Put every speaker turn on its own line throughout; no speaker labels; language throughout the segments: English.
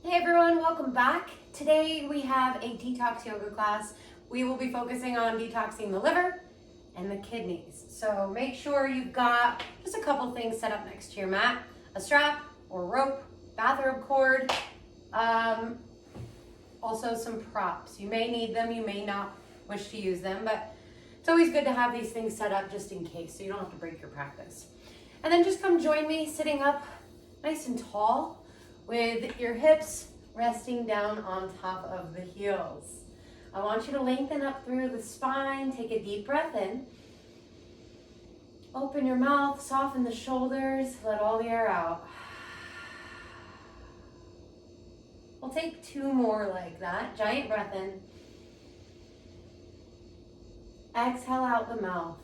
Hey everyone, welcome back. Today we have a detox yoga class. We will be focusing on detoxing the liver and the kidneys. So make sure you've got just a couple things set up next to your mat. A strap or rope, bathrobe cord, also some props. You may need them, you may not wish to use them, but it's always good to have these things set up just in case so you don't have to break your practice. And then just come join me sitting up nice and tall with your hips resting down on top of the heels. I want you to lengthen up through the spine. Take a deep breath in. Open your mouth, soften the shoulders, let all the air out. We'll take two more like that. Giant breath in. Exhale out the mouth.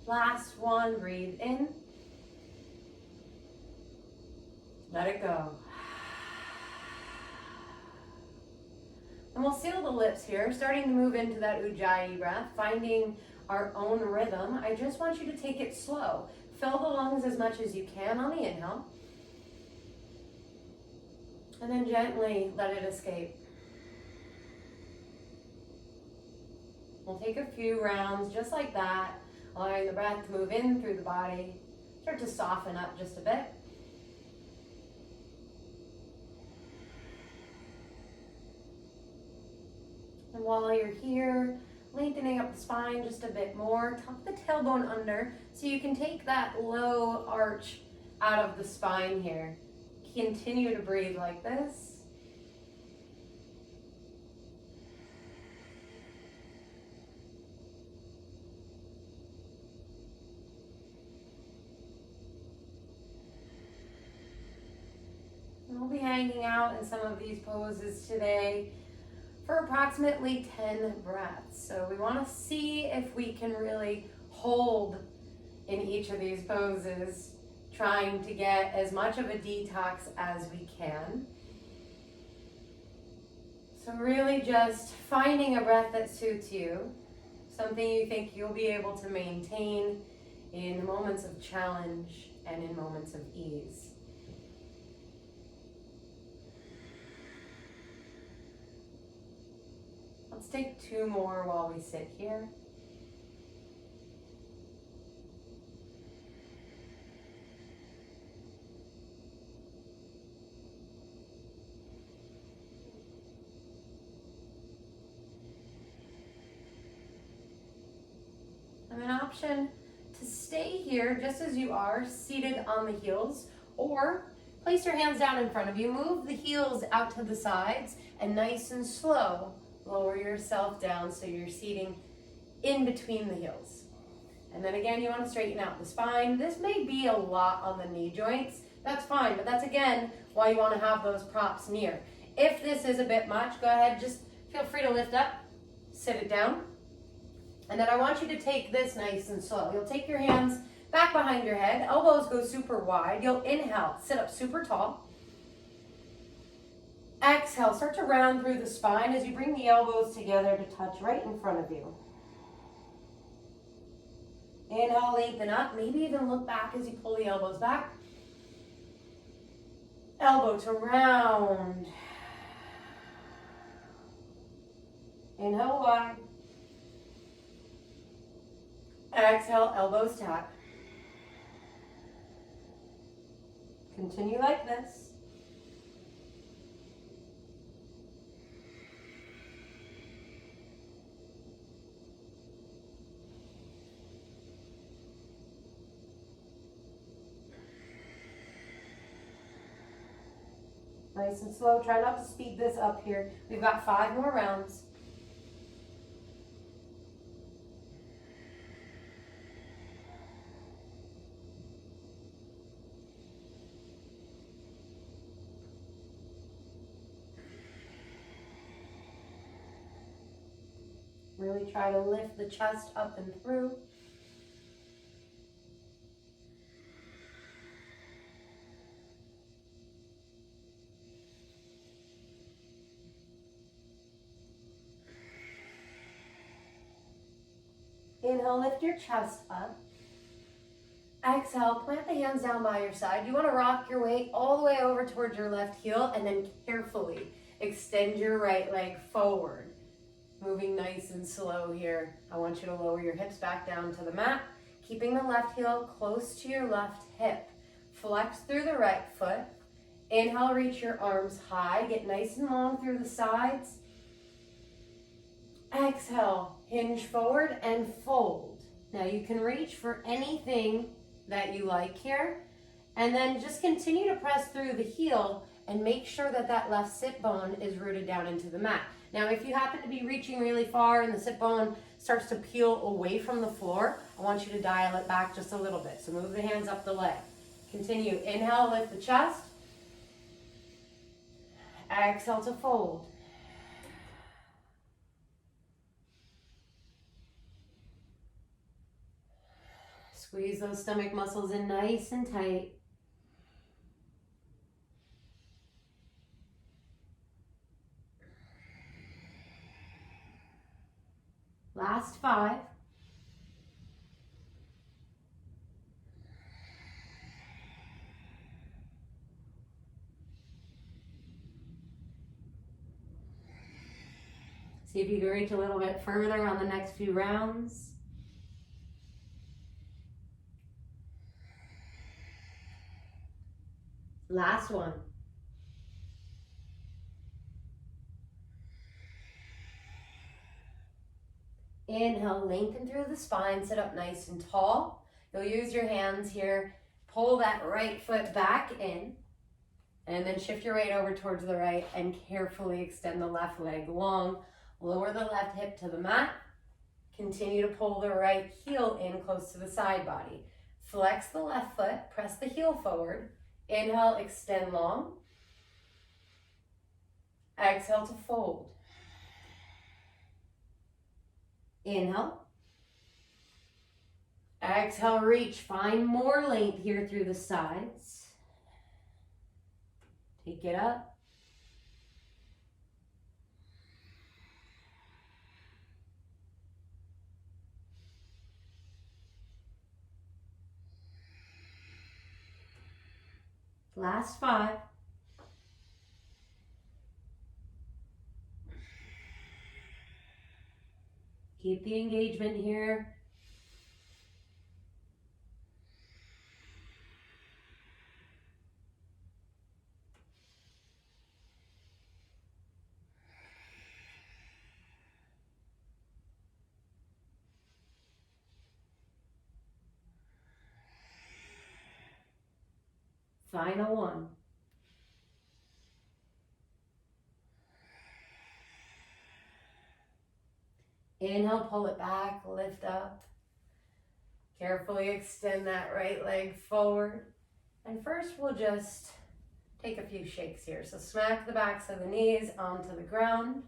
Last one, breathe in. Let it go. And we'll seal the lips here, starting to move into that Ujjayi breath, finding our own rhythm. I just want you to take it slow. Fill the lungs as much as you can on the inhale. And then gently let it escape. We'll take a few rounds just like that, allowing the breath to move in through the body. Start to soften up just a bit. And while you're here, lengthening up the spine just a bit more, tuck the tailbone under so you can take that low arch out of the spine here. Continue to breathe like this. And we'll be hanging out in some of these poses today for approximately 10 breaths. So we want to see if we can really hold in each of these poses, trying to get as much of a detox as we can. So really just finding a breath that suits you, something you think you'll be able to maintain in moments of challenge and in moments of ease. Let's take two more while we sit here. And an option to stay here just as you are, seated on the heels, or place your hands down in front of you, move the heels out to the sides, and nice and slow, lower yourself down so you're seating in between the heels. And then again, you want to straighten out the spine. This may be a lot on the knee joints. That's fine, but that's again why you want to have those props near. If this is a bit much, go ahead, just feel free to lift up, sit it down. And then I want you to take this nice and slow. You'll take your hands back behind your head, elbows go super wide. You'll inhale, sit up super tall. Exhale, start to round through the spine as you bring the elbows together to touch right in front of you. Inhale, lengthen up, maybe even look back as you pull the elbows back. Elbow to round. Inhale wide. Exhale, elbows tap. Continue like this. Nice and slow. Try not to speed this up here. We've got 5 more rounds. Really try to lift the chest up and through. Inhale, lift your chest up. Exhale, plant the hands down by your side. You want to rock your weight all the way over towards your left heel and then carefully extend your right leg forward. Moving nice and slow here. I want you to lower your hips back down to the mat, keeping the left heel close to your left hip. Flex through the right foot. Inhale, reach your arms high. Get nice and long through the sides. Exhale, hinge forward and fold. Now you can reach for anything that you like here. And then just continue to press through the heel and make sure that that left sit bone is rooted down into the mat. Now, if you happen to be reaching really far and the sit bone starts to peel away from the floor, I want you to dial it back just a little bit. So move the hands up the leg. Continue. Inhale, lift the chest. Exhale to fold. Squeeze those stomach muscles in nice and tight. Last 5. See if you can reach a little bit further on the next few rounds. Last one. Inhale, lengthen through the spine, sit up nice and tall. You'll use your hands here, pull that right foot back in, and then shift your weight over towards the right and carefully extend the left leg long. Lower the left hip to the mat. Continue to pull the right heel in close to the side body. Flex the left foot, press the heel forward. Inhale, extend long. Exhale to fold. Inhale. Exhale, reach. Find more length here through the sides. Take it up. Last 5. Keep the engagement here. Final one. Inhale, pull it back, lift up. Carefully extend that right leg forward. And first we'll just take a few shakes here. So smack the backs of the knees onto the ground.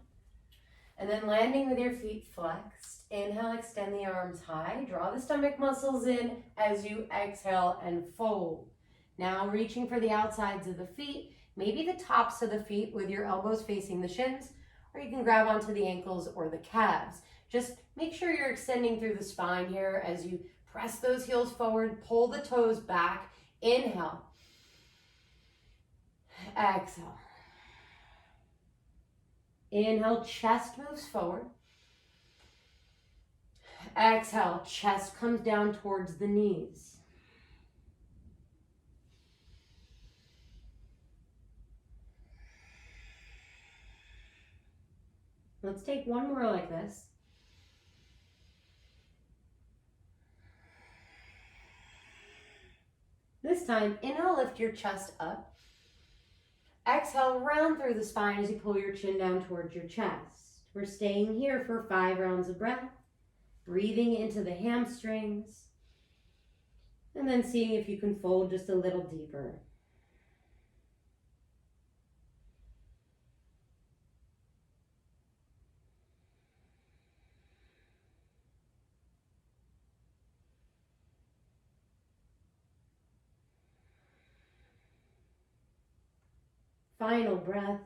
And then landing with your feet flexed. Inhale, extend the arms high. Draw the stomach muscles in as you exhale and fold. Now reaching for the outsides of the feet, maybe the tops of the feet with your elbows facing the shins, or you can grab onto the ankles or the calves. Just make sure you're extending through the spine here as you press those heels forward, pull the toes back. Inhale. Exhale. Inhale, chest moves forward. Exhale, chest comes down towards the knees. Let's take one more like this. This time, inhale, lift your chest up. Exhale, round through the spine as you pull your chin down towards your chest. We're staying here for 5 rounds of breath, breathing into the hamstrings, and then seeing if you can fold just a little deeper. Final breath.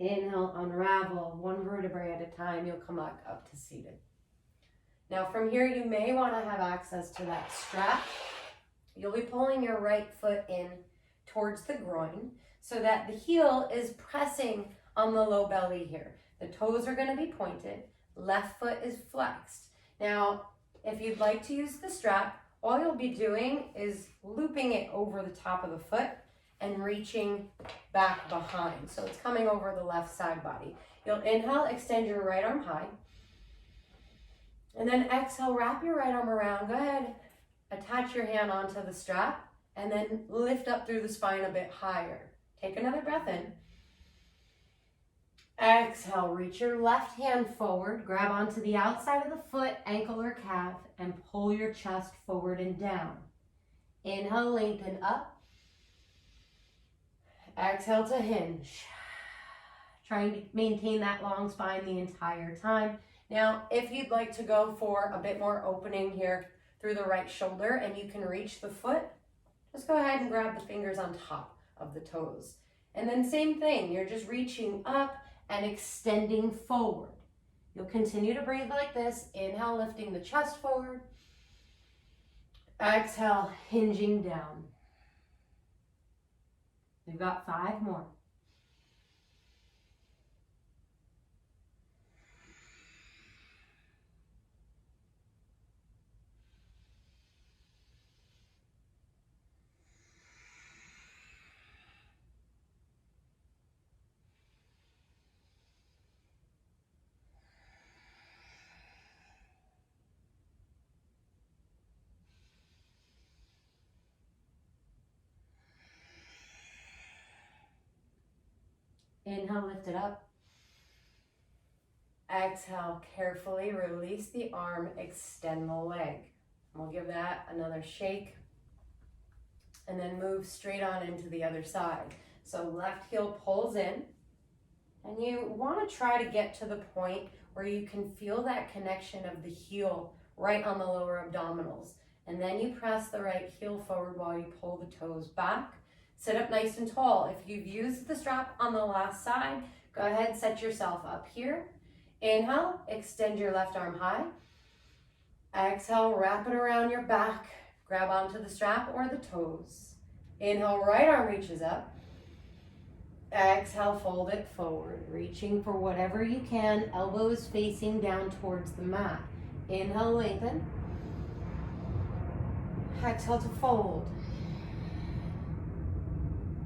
Inhale, unravel, one vertebrae at a time. You'll come back up to seated. Now from here, you may want to have access to that strap. You'll be pulling your right foot in towards the groin so that the heel is pressing on the low belly here. The toes are going to be pointed. Left foot is flexed. Now, if you'd like to use the strap, all you'll be doing is looping it over the top of the foot and reaching back behind. So it's coming over the left side body. You'll inhale, extend your right arm high. And then exhale, wrap your right arm around. Go ahead, attach your hand onto the strap and then lift up through the spine a bit higher. Take another breath in. Exhale, reach your left hand forward, grab onto the outside of the foot, ankle or calf, and pull your chest forward and down. Inhale, lengthen up. Exhale to hinge. Trying to maintain that long spine the entire time. Now, if you'd like to go for a bit more opening here through the right shoulder and you can reach the foot, just go ahead and grab the fingers on top of the toes. And then same thing, you're just reaching up and extending forward. You'll continue to breathe like this. Inhale, lifting the chest forward. Exhale, hinging down. We've got 5 more. Inhale, lift it up. Exhale, carefully release the arm, extend the leg. We'll give that another shake and then move straight on into the other side. So left heel pulls in and you want to try to get to the point where you can feel that connection of the heel right on the lower abdominals. And then you press the right heel forward while you pull the toes back. Sit up nice and tall. If you've used the strap on the last side, go ahead, set yourself up here. Inhale, extend your left arm high. Exhale, wrap it around your back. Grab onto the strap or the toes. Inhale, right arm reaches up. Exhale, fold it forward, reaching for whatever you can, elbows facing down towards the mat. Inhale, lengthen. Exhale to fold.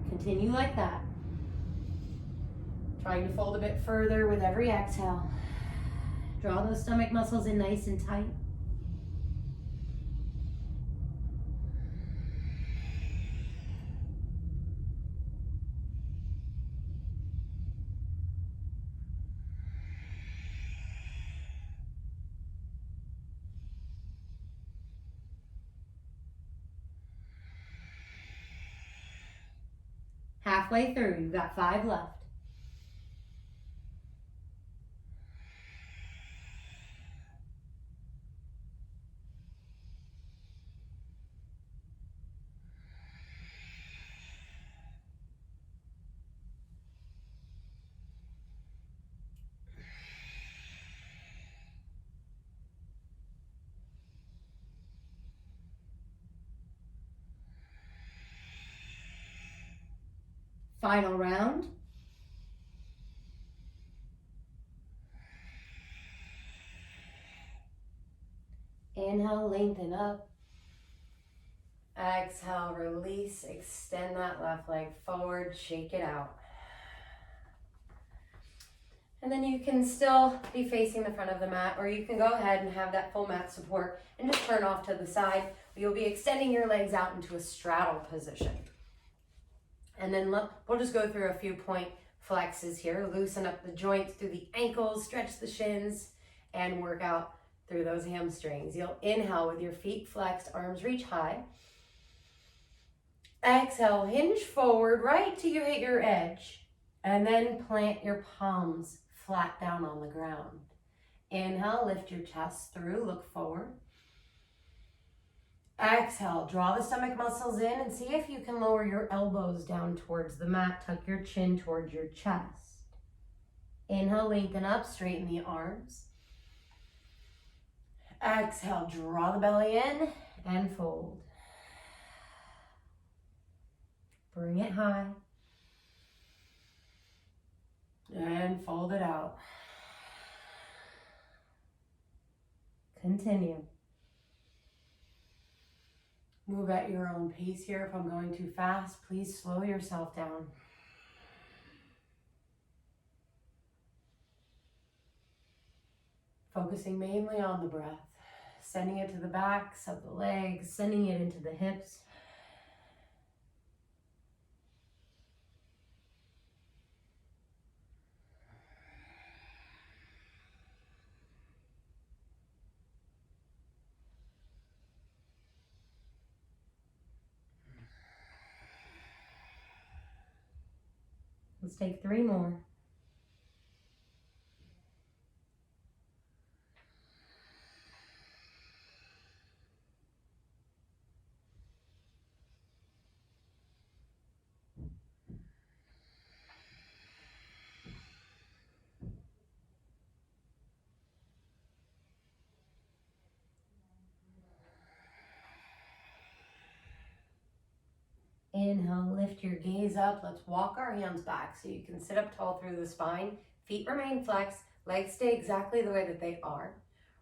Continue like that. Trying to fold a bit further with every exhale. Draw those stomach muscles in nice and tight. Halfway through, you've got 5 left. Final round. Inhale, lengthen up. Exhale, release, extend that left leg forward, shake it out. And then you can still be facing the front of the mat, or you can go ahead and have that full mat support and just turn off to the side. You'll be extending your legs out into a straddle position. And then we'll just go through a few point flexes here. Loosen up the joints through the ankles, stretch the shins, and work out through those hamstrings. You'll inhale with your feet flexed, arms reach high. Exhale, hinge forward right till you hit your edge. And then plant your palms flat down on the ground. Inhale, lift your chest through, look forward. Exhale, draw the stomach muscles in and see if you can lower your elbows down towards the mat. Tuck your chin towards your chest. Inhale, lengthen up, straighten the arms. Exhale, draw the belly in and fold. Bring it high. And fold it out. Continue. Move at your own pace here. If I'm going too fast, please slow yourself down. Focusing mainly on the breath. Sending it to the backs of the legs, sending it into the hips. Let's take 3 more. Inhale, lift your gaze up. Let's walk our hands back so you can sit up tall through the spine. Feet remain flexed, legs stay exactly the way that they are.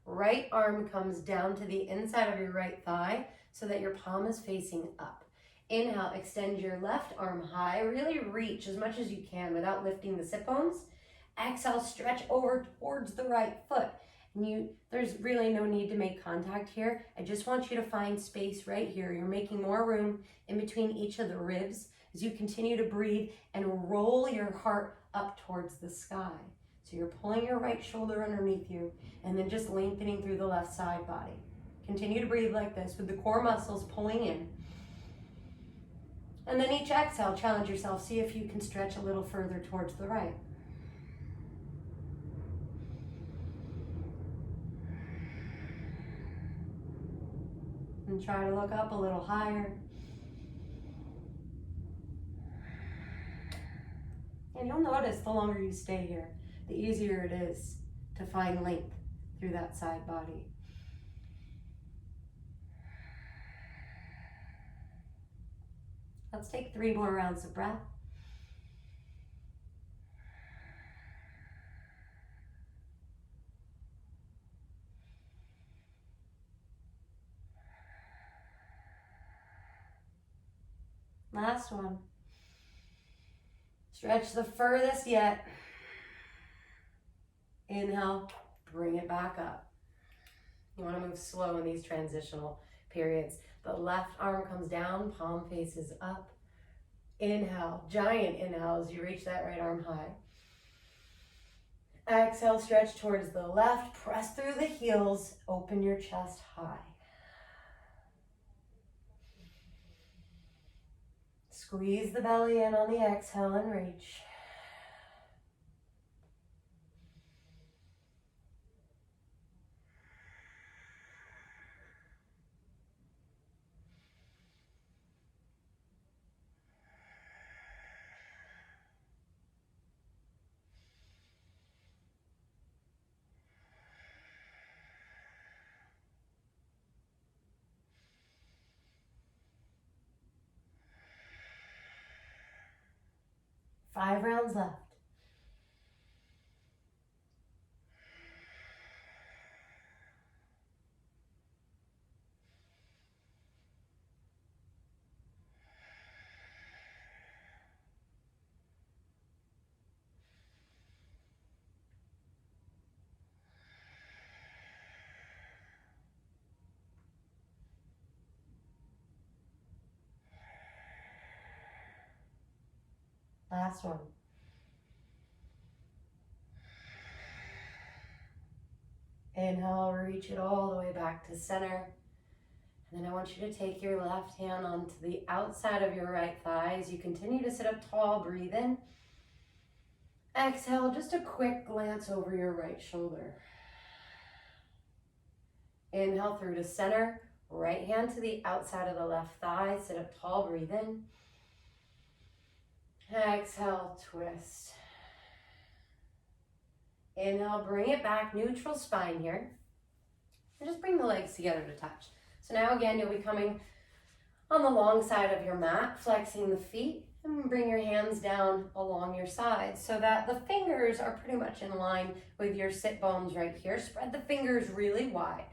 Right arm comes down to the inside of your right thigh so that your palm is facing up. Inhale, extend your left arm high. Really reach as much as you can without lifting the sit bones. Exhale, stretch over towards the right foot. There's really no need to make contact here. I just want you to find space right here. You're making more room in between each of the ribs as you continue to breathe and roll your heart up towards the sky. So you're pulling your right shoulder underneath you and then just lengthening through the left side body. Continue to breathe like this with the core muscles pulling in. And then each exhale, challenge yourself. See if you can stretch a little further towards the right. And try to look up a little higher. And you'll notice the longer you stay here, the easier it is to find length through that side body. Let's take 3 more rounds of breath. Last one. Stretch the furthest yet. Inhale, bring it back up. You want to move slow in these transitional periods. The left arm comes down, palm faces up. Inhale, giant inhale as you reach that right arm high. Exhale, stretch towards the left, press through the heels, open your chest high. Squeeze the belly in on the exhale and reach. Five rounds left. Last one. Inhale, reach it all the way back to center. And then I want you to take your left hand onto the outside of your right thigh as you continue to sit up tall, breathe in. Exhale, just a quick glance over your right shoulder. Inhale through to center, right hand to the outside of the left thigh, sit up tall, breathe in. Exhale, twist. Inhale, bring it back, neutral spine here. And just bring the legs together to touch. So now again, you'll be coming on the long side of your mat, flexing the feet, and bring your hands down along your sides so that the fingers are pretty much in line with your sit bones right here. Spread the fingers really wide.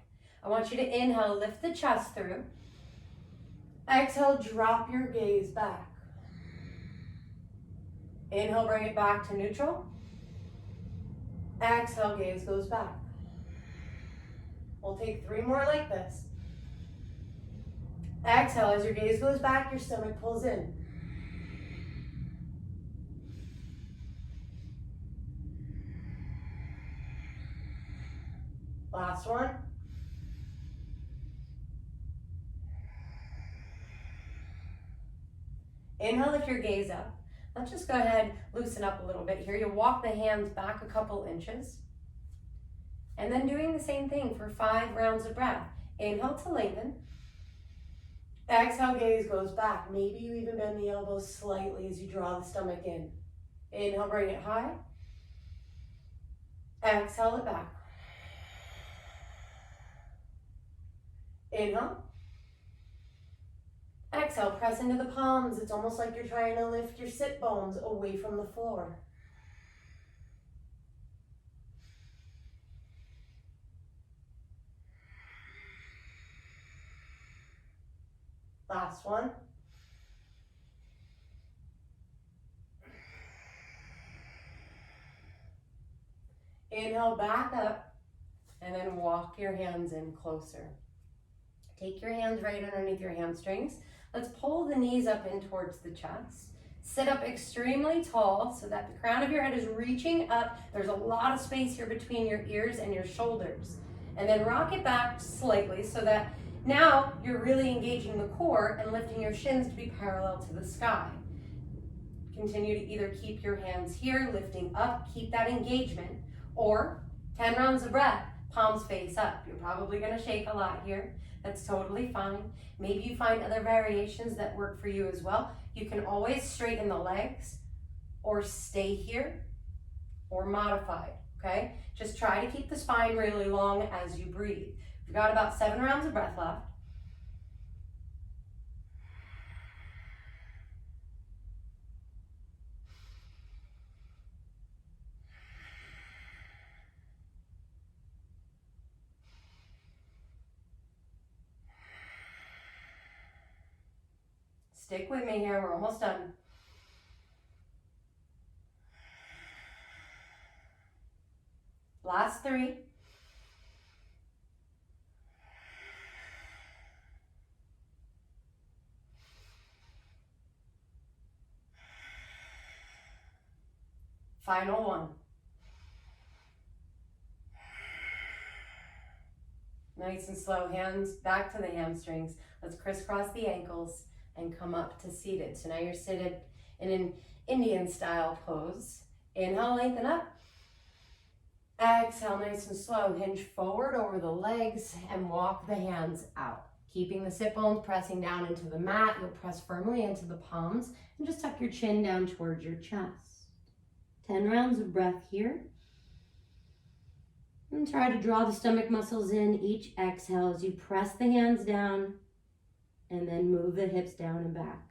I want you to inhale, lift the chest through. Exhale, drop your gaze back. Inhale, bring it back to neutral. Exhale, gaze goes back. We'll take 3 more like this. Exhale, as your gaze goes back, your stomach pulls in. Last one. Inhale, lift your gaze up. Let's just go ahead, loosen up a little bit here. You'll walk the hands back a couple inches. And then doing the same thing for 5 rounds of breath. Inhale to lengthen. Exhale, gaze goes back. Maybe you even bend the elbows slightly as you draw the stomach in. Inhale, bring it high. Exhale it back. Inhale. Exhale, press into the palms. It's almost like you're trying to lift your sit bones away from the floor. Last one. Inhale, back up, and then walk your hands in closer. Take your hands right underneath your hamstrings. Let's pull the knees up in towards the chest. Sit up extremely tall so that the crown of your head is reaching up. There's a lot of space here between your ears and your shoulders. And then rock it back slightly so that now you're really engaging the core and lifting your shins to be parallel to the sky. Continue to either keep your hands here, lifting up, keep that engagement, or 10 rounds of breath, palms face up. You're probably going to shake a lot here. That's totally fine. Maybe you find other variations that work for you as well. You can always straighten the legs or stay here or modify, okay? Just try to keep the spine really long as you breathe. We've got about 7 rounds of breath left. Stick with me here, we're almost done. Last 3. Final 1. Nice and slow, hands back to the hamstrings. Let's crisscross the ankles and come up to seated. So now you're seated in an Indian style pose. Inhale, lengthen up. Exhale, nice and slow. Hinge forward over the legs and walk the hands out. Keeping the sit bones pressing down into the mat. You'll press firmly into the palms and just tuck your chin down towards your chest. 10 rounds of breath here. And try to draw the stomach muscles in each exhale as you press the hands down and then move the hips down and back.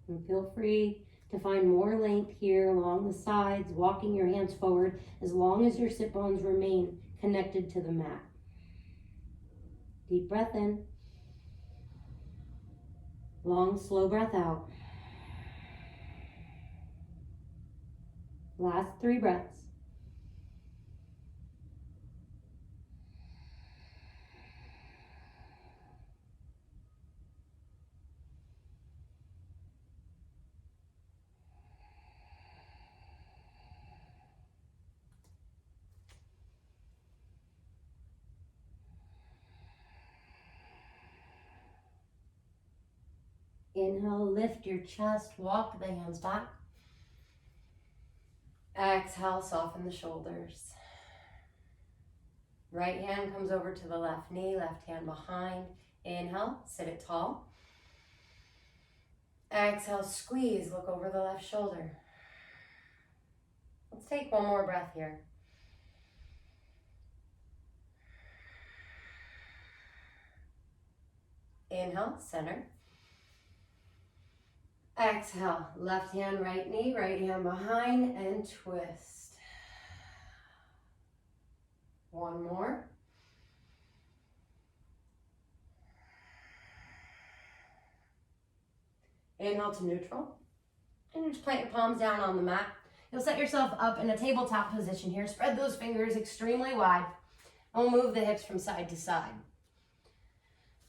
And feel free to find more length here along the sides, walking your hands forward as long as your sit bones remain connected to the mat. Deep breath in. Long, slow breath out. Last 3 breaths. Inhale, lift your chest, walk the hands back. Exhale, soften the shoulders. Right hand comes over to the left knee, left hand behind. Inhale, sit it tall. Exhale, squeeze, look over the left shoulder. Let's take one more breath here. Inhale, center. Exhale, left hand, right knee, right hand behind, and twist. One more. Inhale to neutral. And just plant your palms down on the mat. You'll set yourself up in a tabletop position here. Spread those fingers extremely wide. And we'll move the hips from side to side.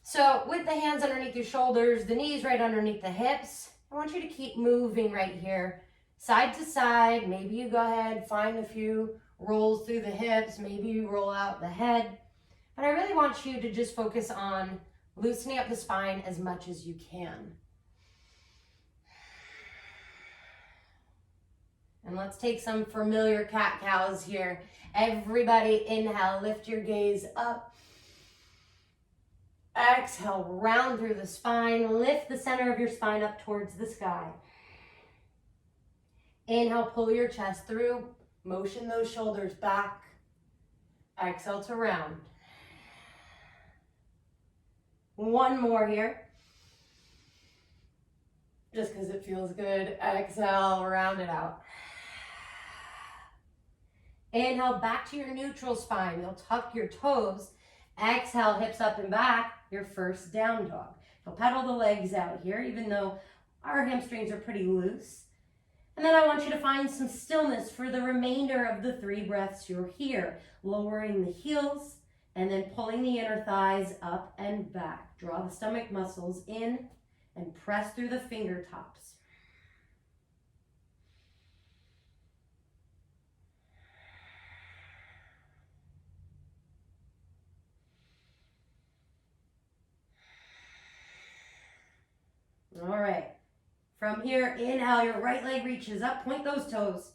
So with the hands underneath your shoulders, the knees right underneath the hips, I want you to keep moving right here, side to side. Maybe you go ahead, find a few rolls through the hips. Maybe you roll out the head. But I really want you to just focus on loosening up the spine as much as you can. And let's take some familiar cat-cows here. Everybody inhale, lift your gaze up. Exhale, round through the spine. Lift the center of your spine up towards the sky. Inhale, pull your chest through. Motion those shoulders back. Exhale to round. One more here. Just because it feels good. Exhale, round it out. Inhale, back to your neutral spine. You'll tuck your toes. Exhale, hips up and back, your first down dog. You'll pedal the legs out here, even though our hamstrings are pretty loose. And then I want you to find some stillness for the remainder of the 3 breaths you're here. Lowering the heels and then pulling the inner thighs up and back. Draw the stomach muscles in and press through the finger tops. All right, from here, inhale, your right leg reaches up, point those toes.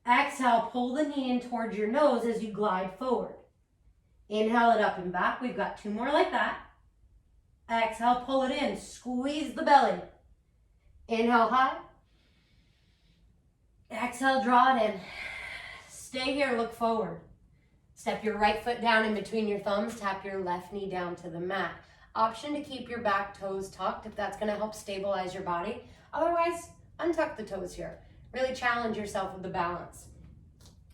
Exhale, pull the knee in towards your nose as you glide forward. Inhale it up and back. We've got 2 more like that. Exhale, pull it in, squeeze the belly. Inhale high. Exhale, draw it in. Stay here, look forward. Step your right foot down in between your thumbs, tap your left knee down to the mat. Option to keep your back toes tucked if that's going to help stabilize your body. Otherwise, untuck the toes here. Really challenge yourself with the balance.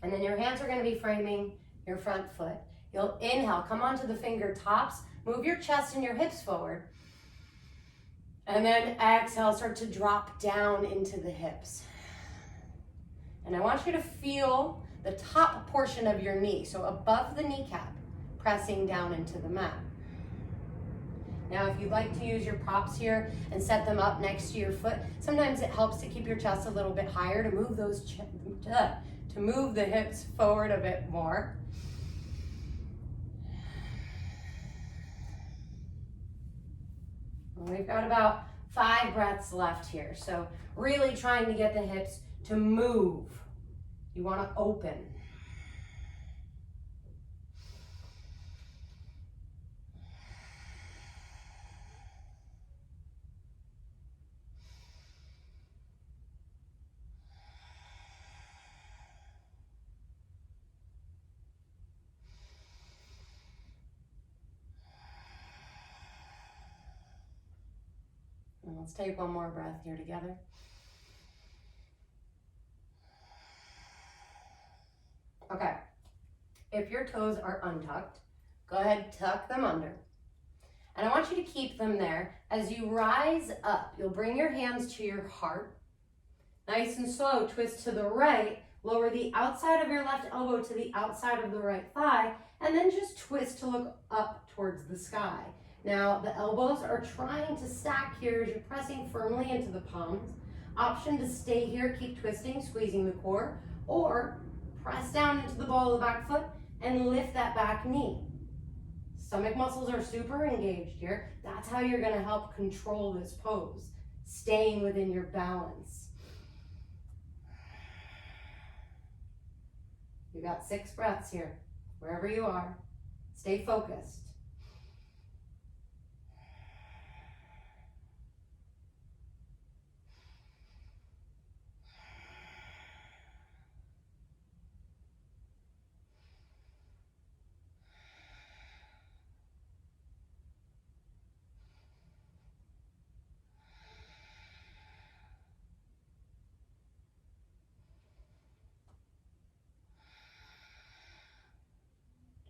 And then your hands are going to be framing your front foot. You'll inhale, come onto the fingertips, move your chest and your hips forward. And then exhale, start to drop down into the hips. And I want you to feel the top portion of your knee, so above the kneecap, pressing down into the mat. Now, if you'd like to use your props here and set them up next to your foot, sometimes it helps to keep your chest a little bit higher to move those to move the hips forward a bit more. We've got about 5 breaths left here, so really trying to get the hips to move. You want to open. And let's take one more breath here together. Okay, if your toes are untucked, go ahead, tuck them under. And I want you to keep them there. As you rise up, you'll bring your hands to your heart. Nice and slow, twist to the right, lower the outside of your left elbow to the outside of the right thigh, and then just twist to look up towards the sky. Now, the elbows are trying to stack here as you're pressing firmly into the palms. Option to stay here, keep twisting, squeezing the core, or press down into the ball of the back foot and lift that back knee. Stomach muscles are super engaged here. That's how you're gonna help control this pose, staying within your balance. You got 6 breaths here, wherever you are. Stay focused.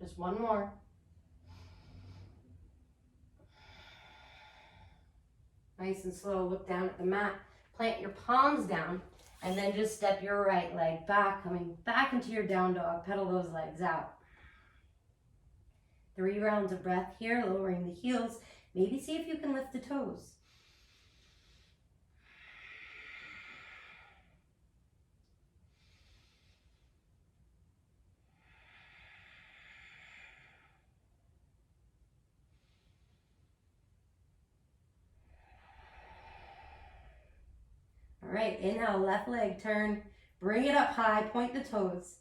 Just one more. Nice and slow, look down at the mat. Plant your palms down, and then just step your right leg back, coming back into your down dog. Pedal those legs out. 3 rounds of breath here, lowering the heels. Maybe see if you can lift the toes. All right, inhale, left leg turn. Bring it up high, point the toes.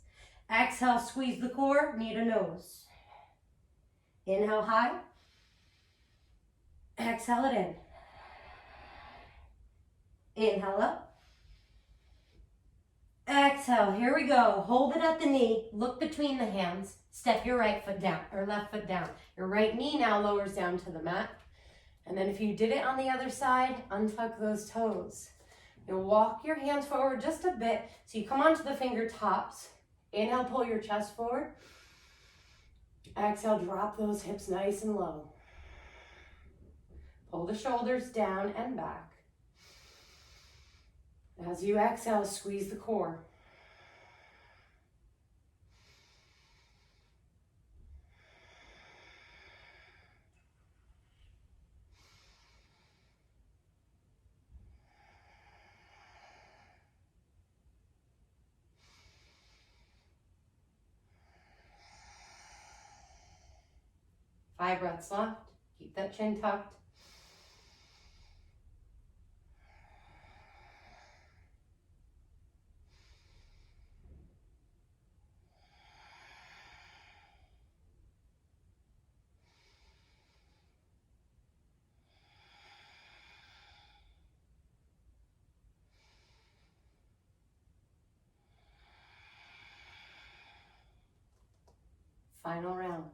Exhale, squeeze the core, knee to nose. Inhale high. Exhale it in. Inhale up. Exhale, here we go. Hold it at the knee, look between the hands. Step your right foot down, or left foot down. Your right knee now lowers down to the mat. And then if you did it on the other side, untuck those toes. You'll walk your hands forward just a bit. So you come onto the fingertips. Inhale, pull your chest forward. Exhale, drop those hips nice and low. Pull the shoulders down and back. As you exhale, squeeze the core. Five breaths left. Keep that chin tucked. Final round.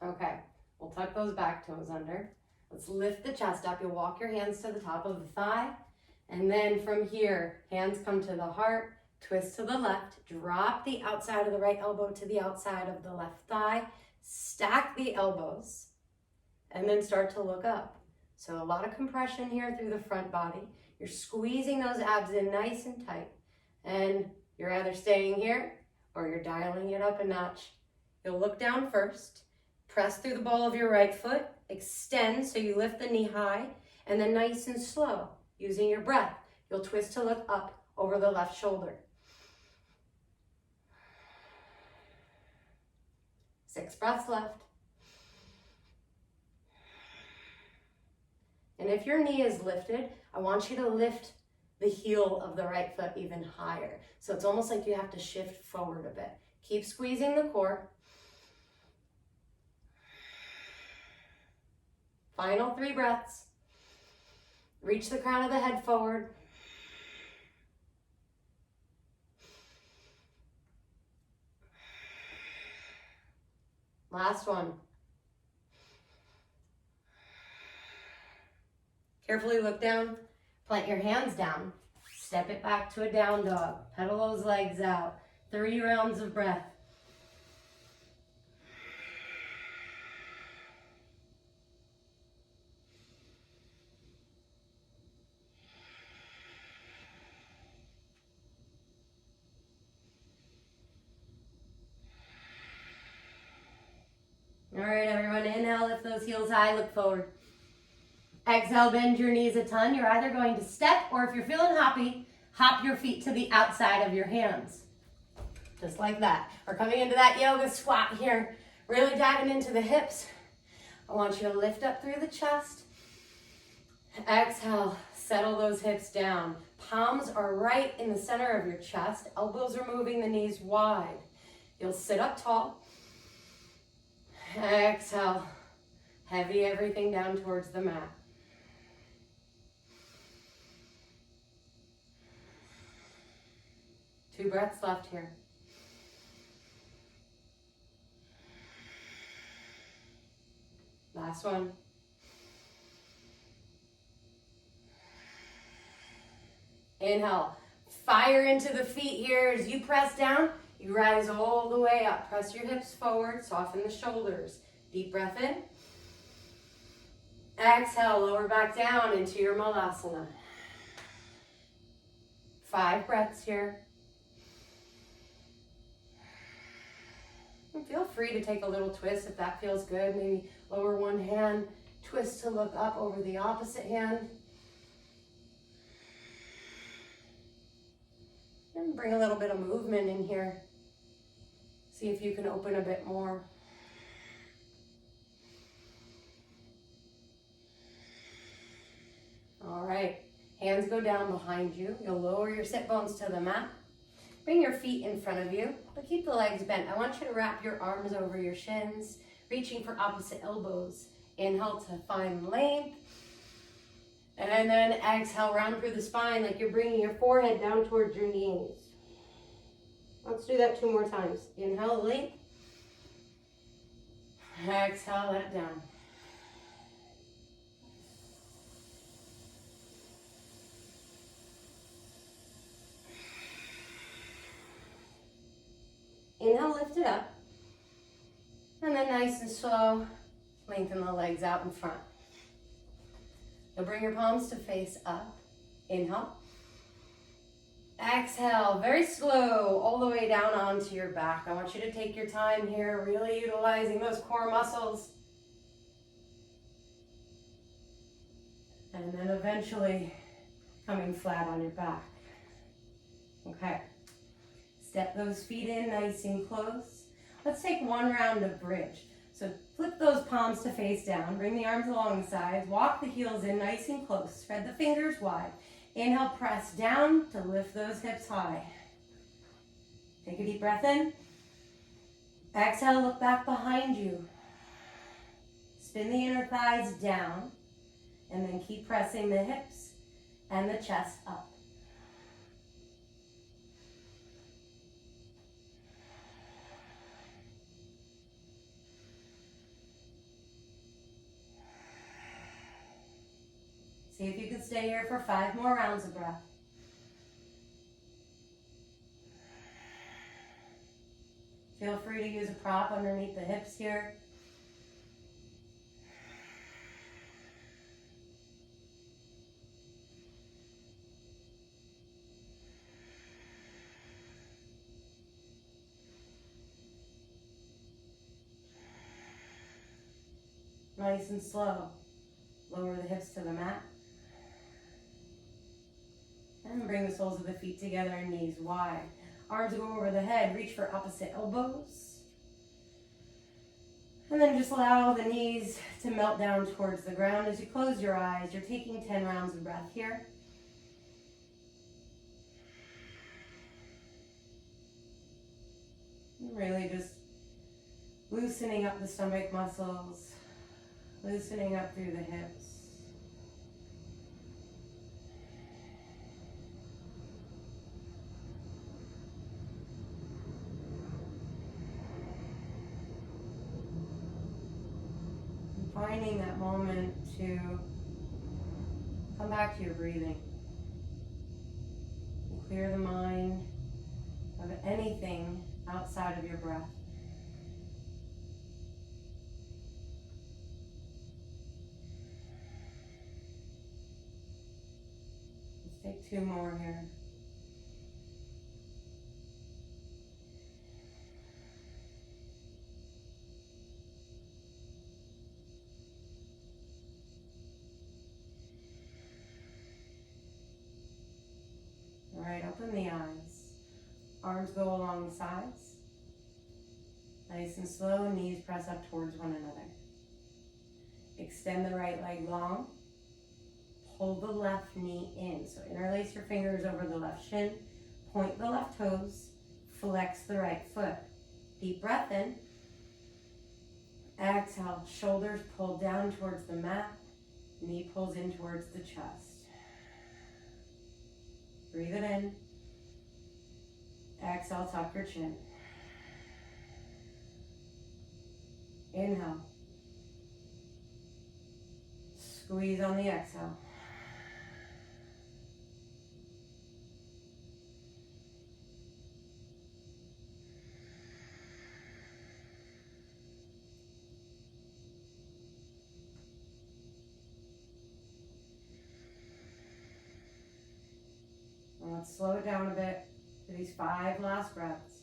Okay, we'll tuck those back toes under. Let's lift the chest up. You'll walk your hands to the top of the thigh. And then from here, hands come to the heart, twist to the left, drop the outside of the right elbow to the outside of the left thigh, stack the elbows, and then start to look up. So a lot of compression here through the front body. You're squeezing those abs in nice and tight. And you're either staying here or you're dialing it up a notch. You'll look down first. Press through the ball of your right foot, extend so you lift the knee high, and then nice and slow, using your breath, you'll twist to look up over the left shoulder. 6 breaths left. And if your knee is lifted, I want you to lift the heel of the right foot even higher. So it's almost like you have to shift forward a bit. Keep squeezing the core. Final 3 breaths. Reach the crown of the head forward. Last one. Carefully look down, plant your hands down, step it back to a down dog, pedal those legs out. 3 rounds of breath. All right, everyone, inhale, lift those heels high, look forward. Exhale, bend your knees a ton. You're either going to step, or if you're feeling happy, hop your feet to the outside of your hands. Just like that. We're coming into that yoga squat here. Really diving into the hips. I want you to lift up through the chest. Exhale, settle those hips down. Palms are right in the center of your chest. Elbows are moving, the knees wide. You'll sit up tall. Exhale, heavy everything down towards the mat. Two breaths left here. Last one. Inhale, fire into the feet here. As you press down, you rise all the way up. Press your hips forward, soften the shoulders. Deep breath in. Exhale, lower back down into your Malasana. 5 breaths here. And feel free to take a little twist if that feels good. Maybe lower one hand, twist to look up over the opposite hand. And bring a little bit of movement in here. See if you can open a bit more. All right, hands go down behind you. You'll lower your sit bones to the mat. Bring your feet in front of you, but keep the legs bent. I want you to wrap your arms over your shins, reaching for opposite elbows. Inhale to find length. And then exhale, round through the spine like you're bringing your forehead down towards your knees. Let's do that 2 more times. Inhale, length. Exhale, let it down. Inhale, lift it up. And then nice and slow, lengthen the legs out in front. You'll bring your palms to face up. Inhale. Exhale, very slow, all the way down onto your back. I want you to take your time here, really utilizing those core muscles. And then eventually coming flat on your back. Okay. Step those feet in nice and close. Let's take 1 round of bridge. So flip those palms to face down. Bring the arms along the sides. Walk the heels in nice and close. Spread the fingers wide. Inhale, press down to lift those hips high. Take a deep breath in. Exhale, look back behind you. Spin the inner thighs down. And then keep pressing the hips and the chest up. See if you can stay here for 5 more rounds of breath. Feel free to use a prop underneath the hips here. Nice and slow. Lower the hips to the mat. And bring the soles of the feet together and knees wide. Arms go over the head, reach for opposite elbows. And then just allow the knees to melt down towards the ground. As you close your eyes, you're taking 10 rounds of breath here. And really just loosening up the stomach muscles, loosening up through the hips. Finding that moment to come back to your breathing. And clear the mind of anything outside of your breath. Let's take 2 more here. All right, open the eyes. Arms Arms go along the sides. Nice and slow, knees press up towards one another. Extend the right leg long. Pull the left knee in. So interlace your fingers over the left shin. Point the left toes. Flex the right foot. Deep breath in. Exhale, shoulders pull down towards the mat. Knee pulls in towards the chest. Breathe it in. Exhale, tuck your chin. Inhale. Squeeze on the exhale. And let's slow it down a bit for these 5 last breaths.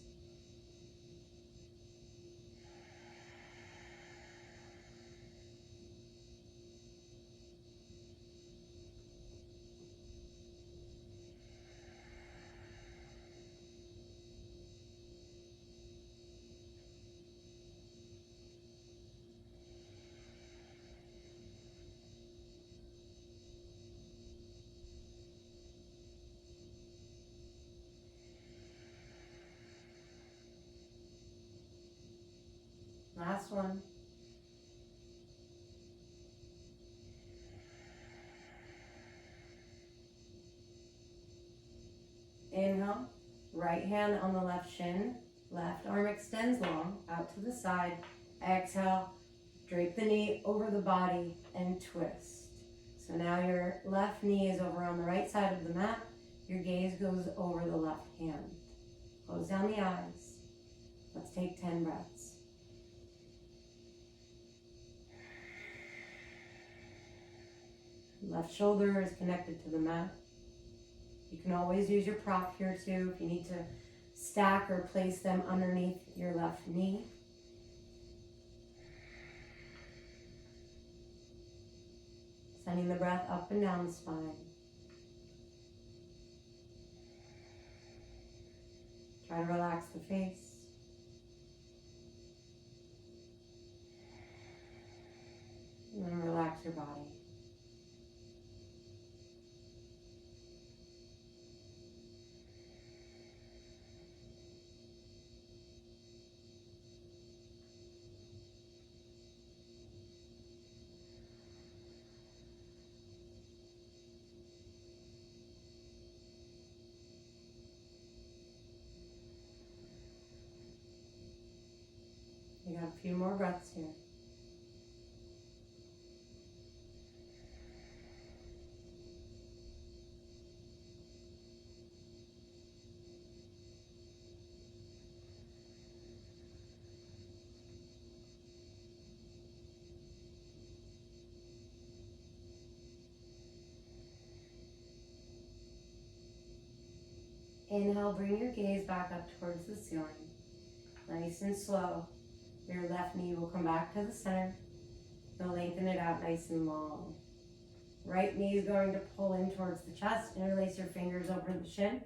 Last one. Inhale, right hand on the left shin, left arm extends long, out to the side. Exhale, drape the knee over the body and twist. So now your left knee is over on the right side of the mat. Your gaze goes over the left hand. Close down the eyes. Let's take 10 breaths. Left shoulder is connected to the mat. You can always use your prop here too if you need to stack or place them underneath your left knee. Sending the breath up and down the spine. Try to relax the face. And then relax your body. We got a few more breaths here. Inhale, bring your gaze back up towards the ceiling. Nice and slow. Your left knee will come back to the center. You'll lengthen it out nice and long. Right knee is going to pull in towards the chest. Interlace your fingers over the shin.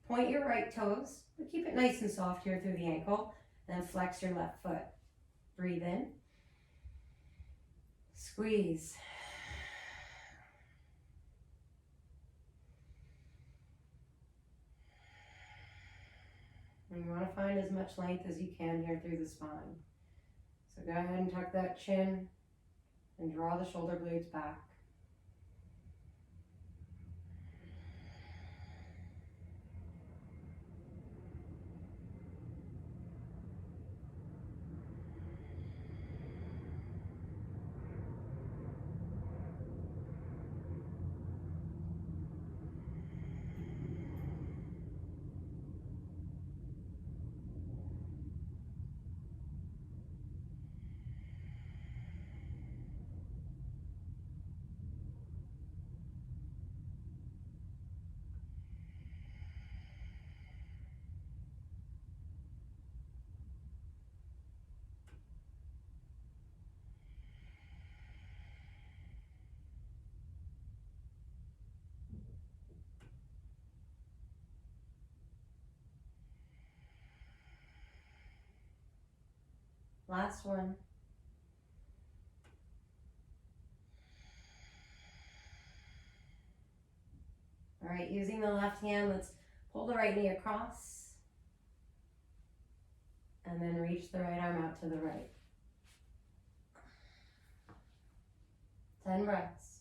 Point your right toes, but keep it nice and soft here through the ankle. And then flex your left foot. Breathe in. Squeeze. And you want to find as much length as you can here through the spine. So go ahead and tuck that chin and draw the shoulder blades back. Last one. All right, using the left hand, let's pull the right knee across and then reach the right arm out to the right. 10 breaths.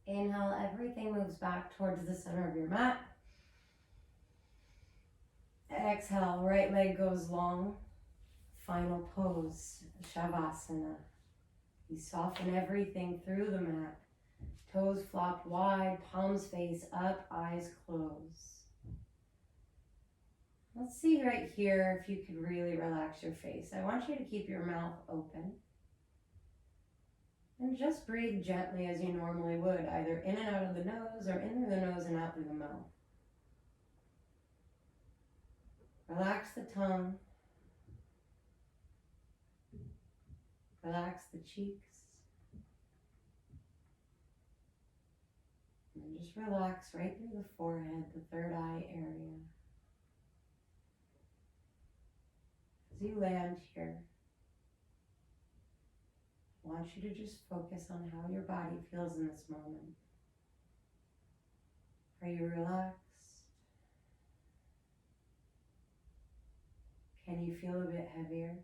Inhale, everything moves back towards the center of your mat. Exhale, right leg goes long. Final pose, Shavasana. You soften everything through the mat. Toes flopped wide, palms face up, eyes closed. Let's see right here if you could really relax your face. I want you to keep your mouth open. And just breathe gently as you normally would, either in and out of the nose or in through the nose and out through the mouth. Relax the tongue. Relax the cheeks. And just relax right through the forehead, the third eye area. As you land here, I want you to just focus on how your body feels in this moment. Are you relaxed? Can you feel a bit heavier?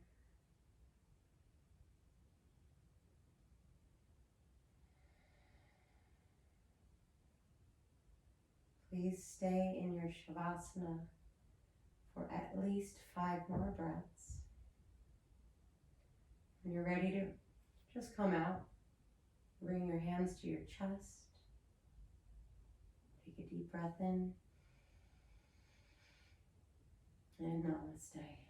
Please stay in your Shavasana for at least 5 more breaths. When you're ready to just come out, bring your hands to your chest. Take a deep breath in. And namaste.